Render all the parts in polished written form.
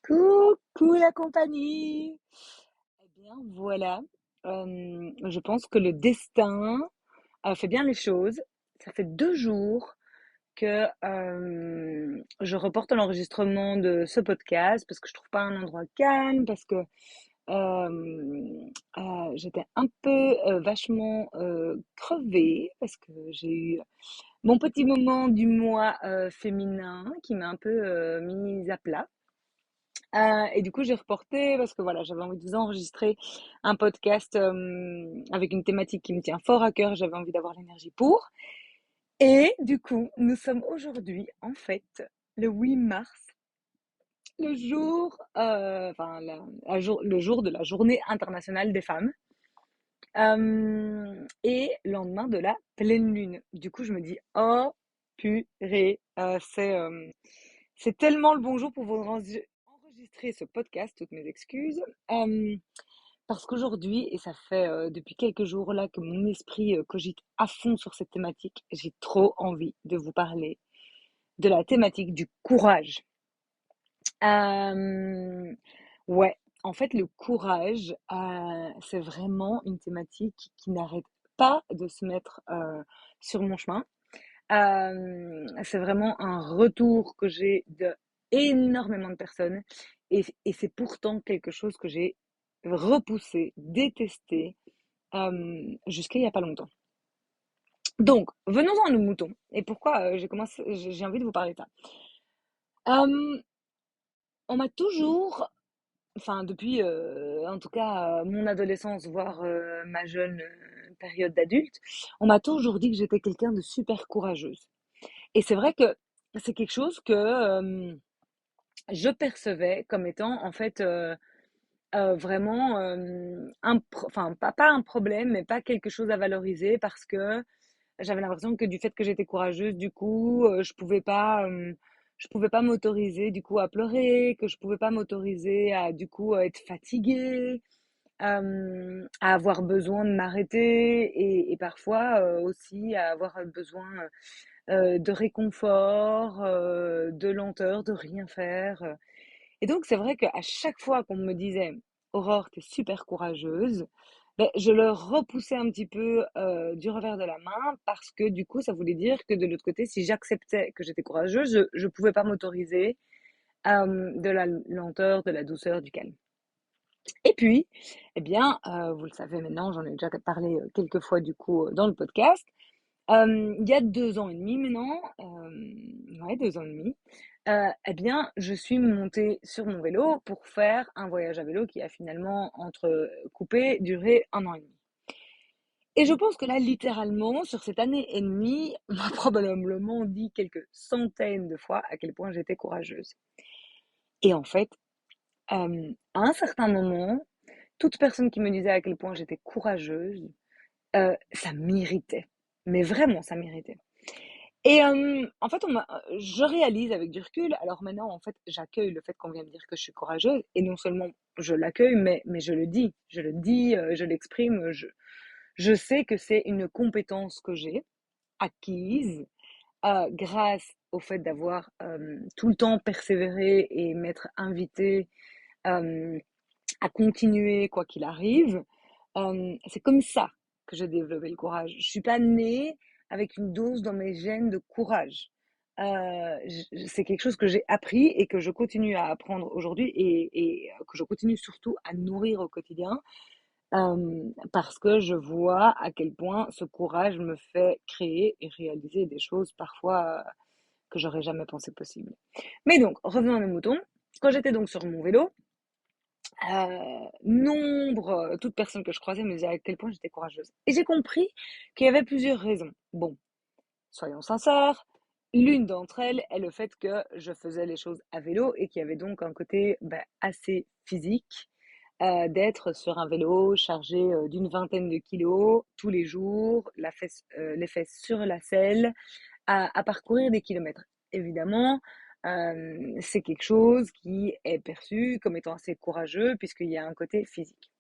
Coucou la compagnie! Eh bien voilà, je pense que le destin fait bien les choses. Ça fait 2 jours que, je reporte l'enregistrement de ce podcast parce que je trouve pas un endroit calme, parce que, j'étais un peu, vachement, crevée parce que j'ai eu mon petit moment du mois, féminin qui m'a un peu, mise à plat. Et du coup, j'ai reporté parce que voilà, j'avais envie de vous enregistrer un podcast avec une thématique qui me tient fort à cœur. J'avais envie d'avoir l'énergie pour. Et du coup, nous sommes aujourd'hui, en fait, le 8 mars, le jour, le jour de la Journée internationale des femmes. Et lendemain de la pleine lune. Du coup, je me dis, oh purée, c'est tellement le bon jour pour vous enregistrer ce podcast, toutes mes excuses. Euh, Parce qu'aujourd'hui, et ça fait depuis quelques jours là que mon esprit cogite à fond sur cette thématique, j'ai trop envie de vous parler de la thématique du courage. Euh, ouais, en fait, le courage, c'est vraiment une thématique qui n'arrête pas de se mettre sur mon chemin. C'est vraiment un retour que j'ai de énormément de personnes et c'est pourtant quelque chose que j'ai repoussé, détesté jusqu'à il y a pas longtemps. Donc, venons-en à nos moutons et pourquoi j'ai envie de vous parler de ça. Euh, on m'a toujours, enfin depuis en tout cas mon adolescence, voire ma jeune période d'adulte, on m'a toujours dit que j'étais quelqu'un de super courageuse. Et c'est vrai que c'est quelque chose que je percevais comme étant en fait vraiment enfin pas un problème, mais pas quelque chose à valoriser parce que j'avais l'impression que du fait que j'étais courageuse, du coup, je pouvais pas m'autoriser du coup à pleurer, que je pouvais pas m'autoriser à du coup être fatiguée, à avoir besoin de m'arrêter et parfois aussi à avoir besoin de réconfort, de lenteur, de rien faire. Et donc, c'est vrai qu'à chaque fois qu'on me disait, Aurore, t'es super courageuse, ben, je le repoussais un petit peu du revers de la main parce que du coup, ça voulait dire que de l'autre côté, si j'acceptais que j'étais courageuse, je pouvais pas m'autoriser de la lenteur, de la douceur, du calme. Et puis, eh bien, vous le savez maintenant, j'en ai déjà parlé quelques fois du coup dans le podcast. Il y a 2 ans et demi maintenant, ouais, 2 ans et demi, eh bien, je suis montée sur mon vélo pour faire un voyage à vélo qui a finalement coupé, duré 1 an et demi. Et je pense que là, littéralement, sur cette année et demie, on m'a probablement dit quelques centaines de fois à quel point j'étais courageuse. Et en fait, à un certain moment, toute personne qui me disait à quel point j'étais courageuse, ça m'irritait. Mais vraiment, ça m'irritait. Et en fait, je réalise avec du recul, alors maintenant, en fait, j'accueille le fait qu'on vient me dire que je suis courageuse, et non seulement je l'accueille, mais je le dis, je l'exprime, je sais que c'est une compétence que j'ai, acquise, grâce au fait d'avoir tout le temps persévéré et m'être invitée euh, à continuer quoi qu'il arrive. C'est comme ça que j'ai développé le courage. Je suis pas née avec une dose dans mes gènes de courage. C'est quelque chose que j'ai appris et que je continue à apprendre aujourd'hui et que je continue surtout à nourrir au quotidien parce que je vois à quel point ce courage me fait créer et réaliser des choses parfois que j'aurais jamais pensé possible. Mais donc, revenons à nos moutons. Quand j'étais donc sur mon vélo, toute personne que je croisais me disait à quel point j'étais courageuse. Et j'ai compris qu'il y avait plusieurs raisons. Bon, soyons sincères, l'une d'entre elles est le fait que je faisais les choses à vélo et qu'il y avait donc un côté assez physique d'être sur un vélo chargé d'une vingtaine de kilos tous les jours, les fesses sur la selle, à parcourir des kilomètres. Évidemment, c'est quelque chose qui est perçu comme étant assez courageux puisqu'il y a un côté physique.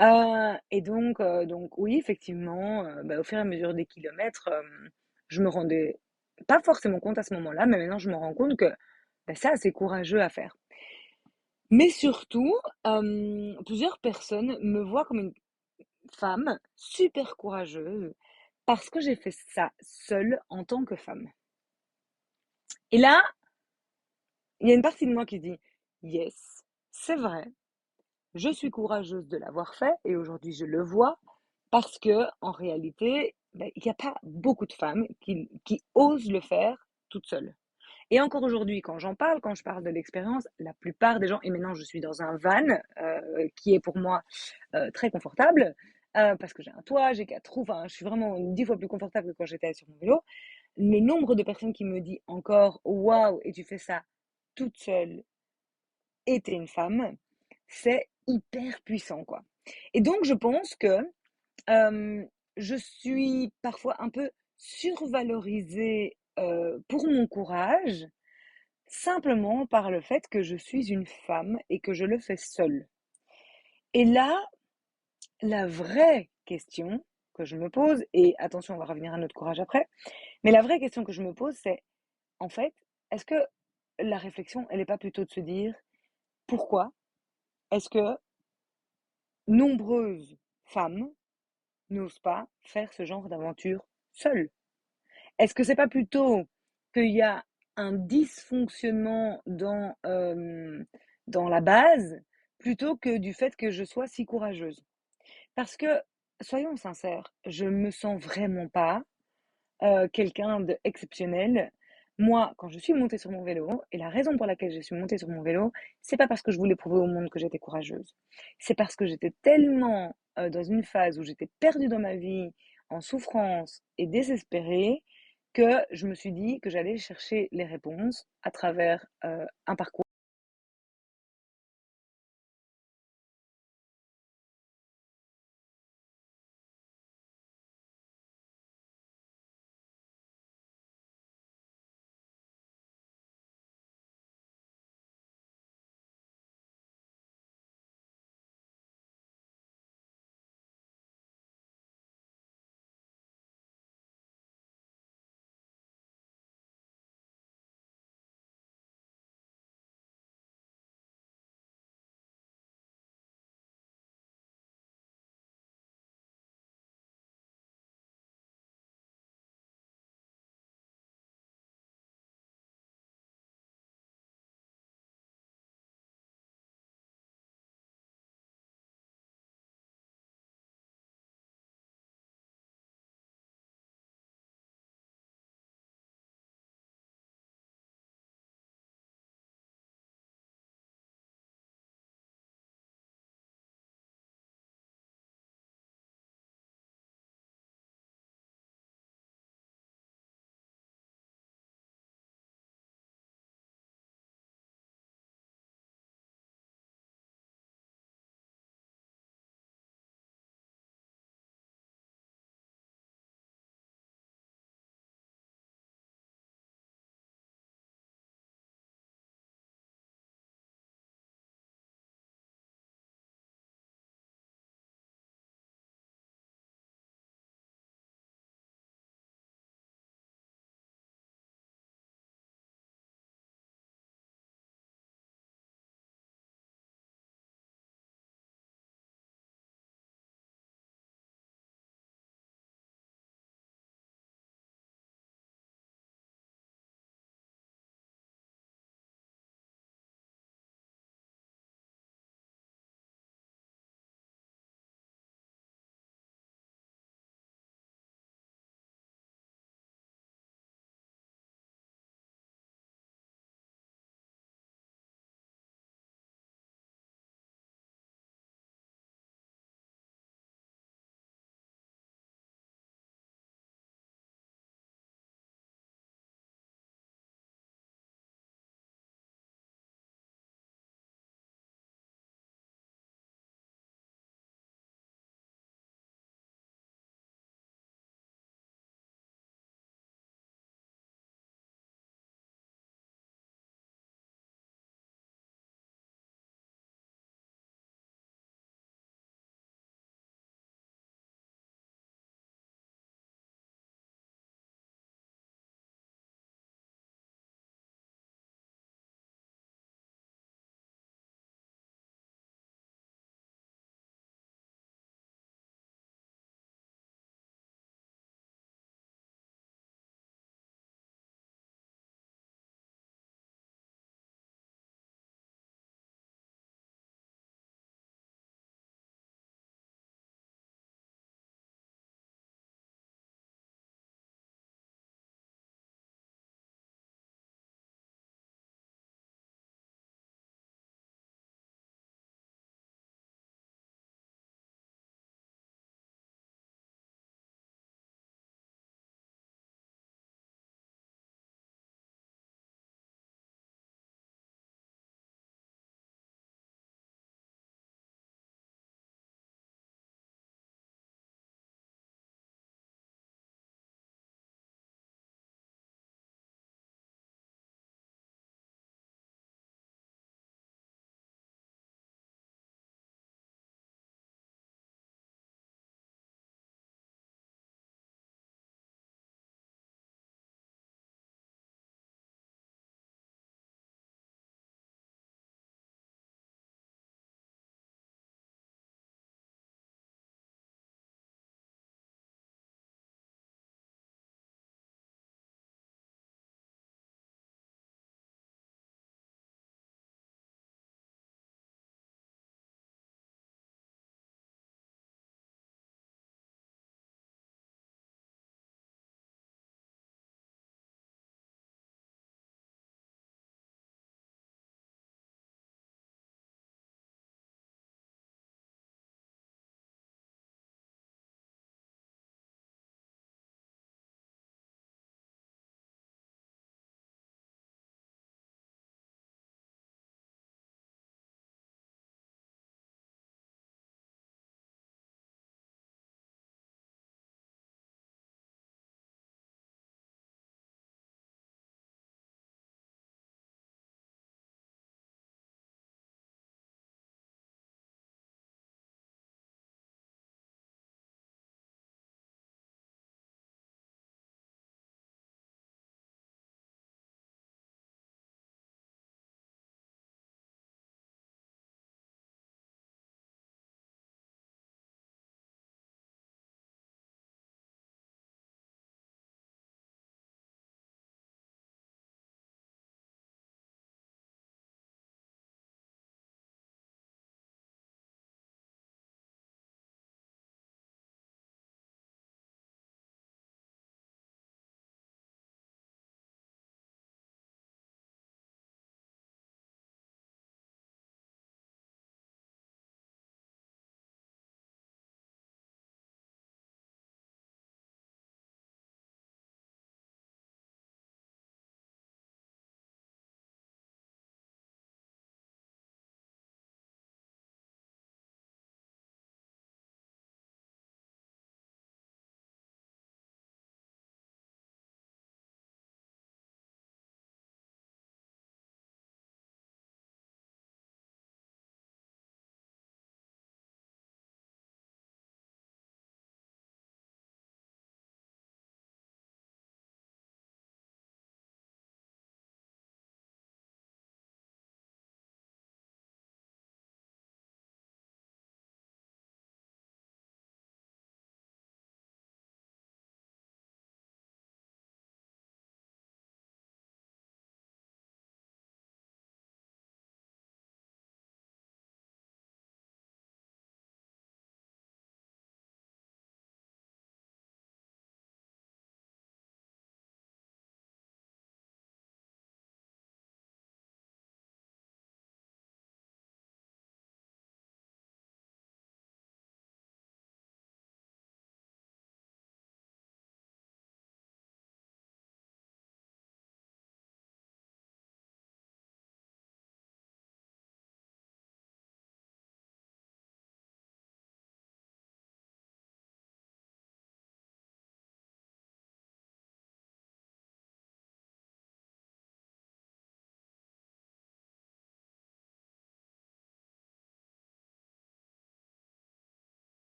Donc oui, effectivement, au fur et à mesure des kilomètres, je me rendais pas forcément compte à ce moment-là, mais maintenant je me rends compte que c'est assez courageux à faire. Mais surtout, plusieurs personnes me voient comme une femme super courageuse parce que j'ai fait ça seule en tant que femme. Et là, il y a une partie de moi qui dit: «Yes, c'est vrai, je suis courageuse de l'avoir fait et aujourd'hui je le vois parce que en réalité, il y a pas beaucoup de femmes qui osent le faire toutes seules». Et encore aujourd'hui, quand j'en parle, quand je parle de l'expérience, la plupart des gens, et maintenant je suis dans un van qui est pour moi très confortable, parce que j'ai un toit, j'ai 4 roues, enfin je suis vraiment 10 fois plus confortable que quand j'étais sur mon vélo. Le nombre de personnes qui me dit encore: «Waouh, et tu fais ça toute seule et tu une femme», c'est hyper puissant, quoi. Et donc je pense que, je suis parfois un peu survalorisée, pour mon courage, simplement par le fait que je suis une femme et que je le fais seule. Et là, la vraie question que je me pose, et attention, on va revenir à notre courage après, mais la vraie question que je me pose, c'est, en fait, est-ce que la réflexion, elle n'est pas plutôt de se dire, pourquoi est-ce que nombreuses femmes n'osent pas faire ce genre d'aventure seules? Est-ce que c'est pas plutôt qu'il y a un dysfonctionnement dans la base, plutôt que du fait que je sois si courageuse? Parce que, soyons sincères, je me sens vraiment pas quelqu'un d'exceptionnel. Moi, quand je suis montée sur mon vélo, et la raison pour laquelle je suis montée sur mon vélo, c'est pas parce que je voulais prouver au monde que j'étais courageuse. C'est parce que j'étais tellement dans une phase où j'étais perdue dans ma vie, en souffrance et désespérée, que je me suis dit que j'allais chercher les réponses à travers un parcours.